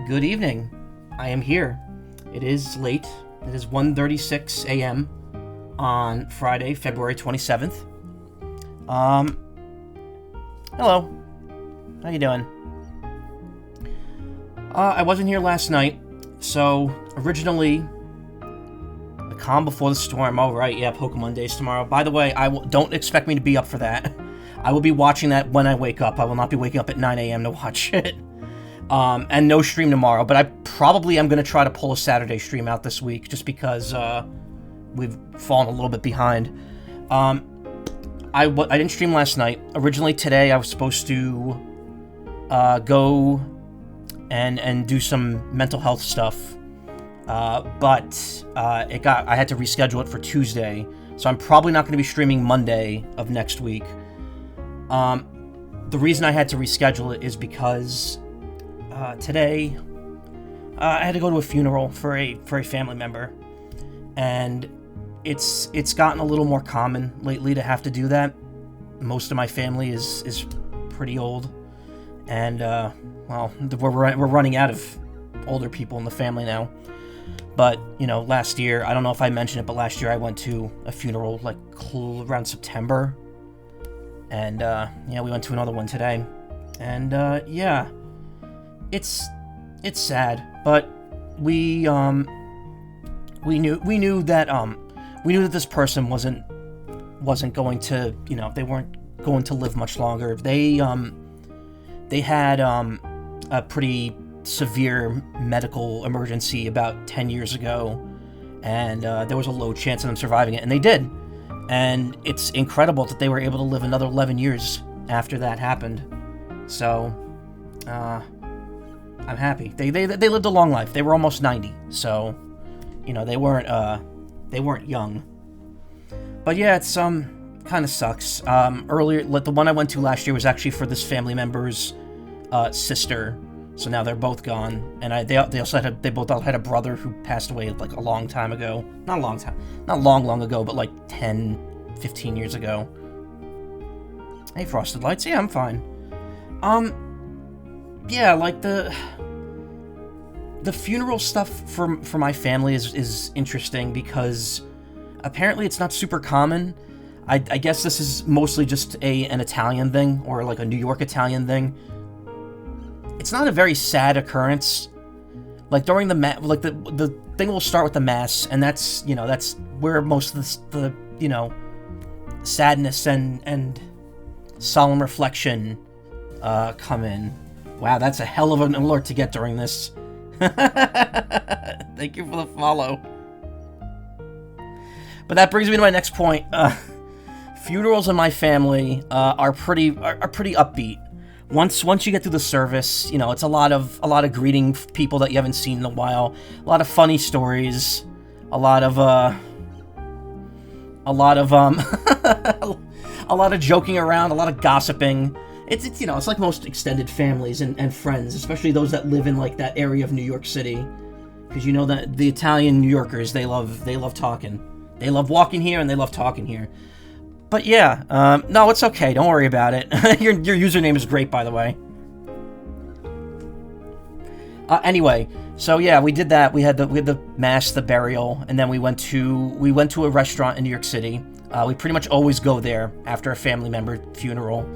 Good evening. I am here. It is late. It is 1:36 a.m. on Friday, February 27th. Hello. How you doing? I wasn't here last night, so originally, the calm before the storm. Oh, right, yeah, Pokemon Days tomorrow. By the way, don't expect me to be up for that. I will be watching that when I wake up. I will not be waking up at 9 a.m. to watch it. And no stream tomorrow, but I probably am going to try to pull a Saturday stream out this week, just because we've fallen a little bit behind. I didn't stream last night. Originally today I was supposed to go and do some mental health stuff, but I had to reschedule it for Tuesday, so I'm probably not going to be streaming Monday of next week. The reason I had to reschedule it is because today I had to go to a funeral for a family member, and it's gotten a little more common lately to have to do that. Most of my family is pretty old, and well, we're running out of older people in the family now. But last year, I don't know if I mentioned it, but last year I went to a funeral like around September, and we went to another one today, and it's sad, but we knew that this person wasn't going to, they weren't going to live much longer. They had a pretty severe medical emergency about 10 years ago, and there was a low chance of them surviving it, and they did. And it's incredible that they were able to live another 11 years after that happened. So, I'm happy. They lived a long life. They were almost 90, so, they weren't young. But yeah, it's kind of sucks. Earlier, the one I went to last year was actually for this family member's sister. So now they're both gone, and they both had a brother who passed away like a long time ago. Not long ago, but like 10, 15 years ago. Hey, Frosted Lights. Yeah, I'm fine. Yeah, like the funeral stuff for my family is interesting because apparently it's not super common. I guess this is mostly just an Italian thing, or like a New York Italian thing. It's not a very sad occurrence. Like during the thing will start with the mass, and that's where most of the sadness and solemn reflection come in. Wow, that's a hell of an alert to get during this. Thank you for the follow. But that brings me to my next point. Funerals in my family are pretty upbeat. Once you get through the service, it's a lot of greeting people that you haven't seen in a while, a lot of funny stories, a lot of a lot of joking around, a lot of gossiping. It's like most extended families and friends, especially those that live in like that area of New York City, because that the Italian New Yorkers, they love talking, they love walking here and they love talking here. But yeah, no, it's okay. Don't worry about it. Your username is great, by the way. Anyway, so yeah, we did that. We had the mass, the burial, and then we went to a restaurant in New York City. We pretty much always go there after a family member funeral,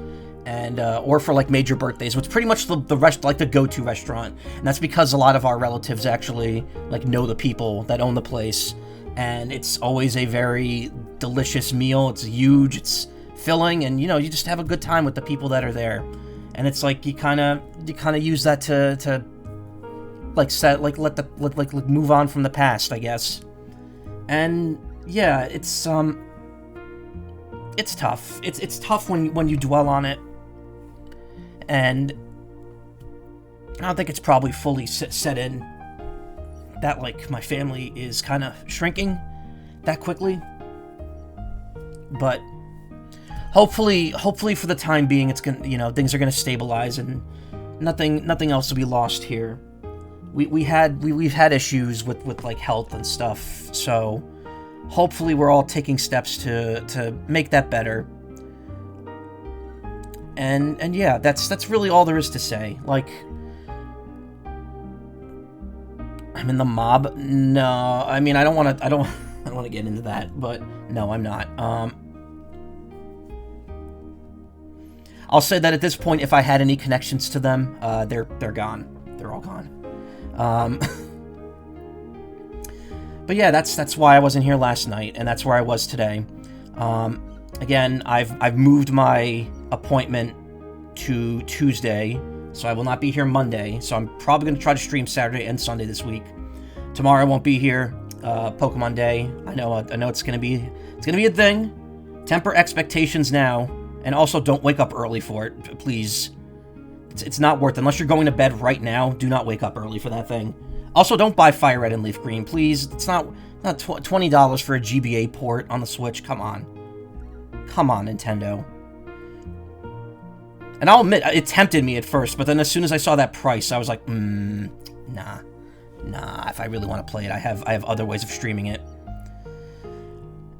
and or for like major birthdays. It's pretty much the go-to restaurant, and that's because a lot of our relatives actually like know the people that own the place. And it's always a very delicious meal. It's huge, it's filling, and you just have a good time with the people that are there. And it's like you kind of use that to move on from the past, I guess. And yeah, it's tough. It's tough when you dwell on it. And I don't think it's probably fully set in that like my family is kind of shrinking that quickly, but hopefully for the time being it's gonna things are gonna stabilize and nothing else will be lost here. We've had issues with like health and stuff, so hopefully we're all taking steps to make that better. And yeah, that's really all there is to say. Like, I'm in the mob? No, I mean, I don't want to get into that, but no, I'm not. I'll say that at this point, if I had any connections to them, they're gone. They're all gone. But yeah, that's why I wasn't here last night, and that's where I was today. Again, I've moved my appointment to Tuesday, so I will not be here Monday. So I'm probably going to try to stream Saturday and Sunday this week. Tomorrow I won't be here. Pokemon Day. I know it's gonna be a thing. Temper expectations now, and also don't wake up early for it, please. It's not worth it. Unless you're going to bed right now, do not wake up early for that thing. Also, don't buy Fire Red and Leaf Green, please. It's not $20 for a GBA port on the Switch. Come on, Nintendo. And I'll admit, it tempted me at first, but then as soon as I saw that price, I was like, nah. If I really want to play it, I have other ways of streaming it.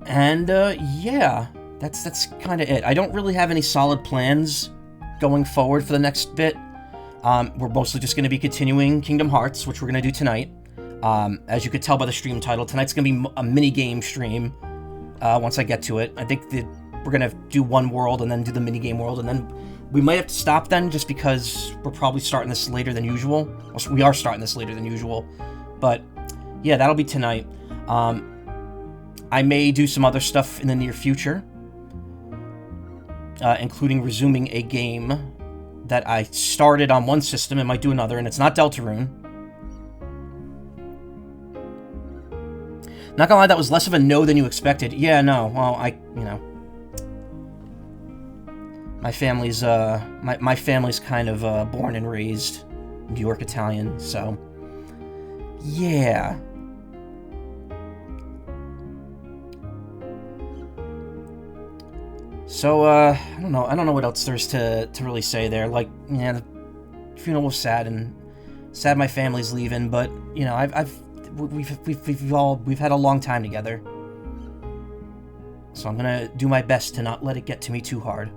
And yeah, that's kind of it. I don't really have any solid plans going forward for the next bit. We're mostly just going to be continuing Kingdom Hearts, which we're going to do tonight. As you could tell by the stream title, tonight's going to be a mini-game stream once I get to it. I think that we're going to do one world and then do the mini-game world, and then we might have to stop then just because we're probably starting this later than usual. We are starting this later than usual. But yeah, that'll be tonight. I may do some other stuff in the near future, including resuming a game that I started on one system and might do another, and it's not Deltarune. Not gonna lie, that was less of a no than you expected. Yeah, no, well, my family's, my family's kind of, born and raised New York Italian, so, yeah. So, I don't know what else there's to really say there. Like, yeah, the funeral was sad, and sad my family's leaving, but, you know, we've had a long time together. So I'm gonna do my best to not let it get to me too hard.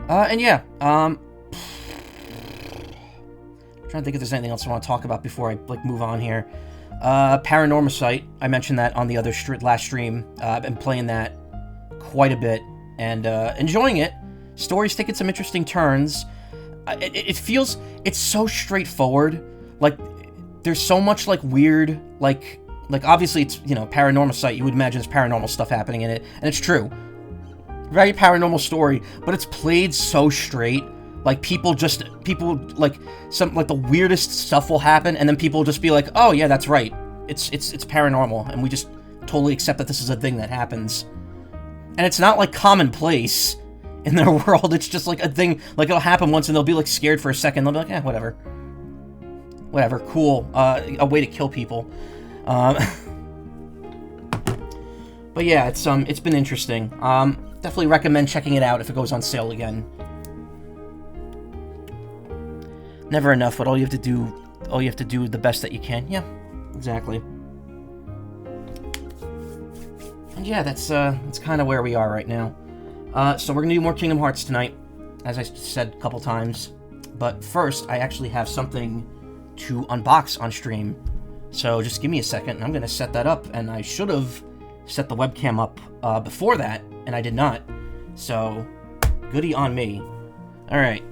And yeah, I'm trying to think if there's anything else I want to talk about before I, like, move on here. Paranormosite, I mentioned that on the other last stream. I've been playing that quite a bit, and enjoying it. Story's taking some interesting turns. It feels, it's so straightforward. Like, there's so much, like, weird, like obviously it's, you know, Paranormosite, you would imagine there's paranormal stuff happening in it, and it's true. Very paranormal story, but it's played so straight. Like, people, like, the weirdest stuff will happen, and then people will just be like, oh, yeah, that's right. It's paranormal, and we just totally accept that this is a thing that happens. And it's not, like, commonplace in their world. It's just, like, a thing, like, it'll happen once, and they'll be, like, scared for a second. They'll be like, whatever. Whatever, cool. A way to kill people. But yeah, it's been interesting. Definitely recommend checking it out if it goes on sale again. Never enough, but all you have to do the best that you can. Yeah, exactly. And yeah, that's kind of where we are right now. So we're gonna do more Kingdom Hearts tonight, as I said a couple times. But first, I actually have something to unbox on stream. So just give me a second, and I'm gonna set that up. And I should have set the webcam up before that, and I did not. So, goody on me. All right.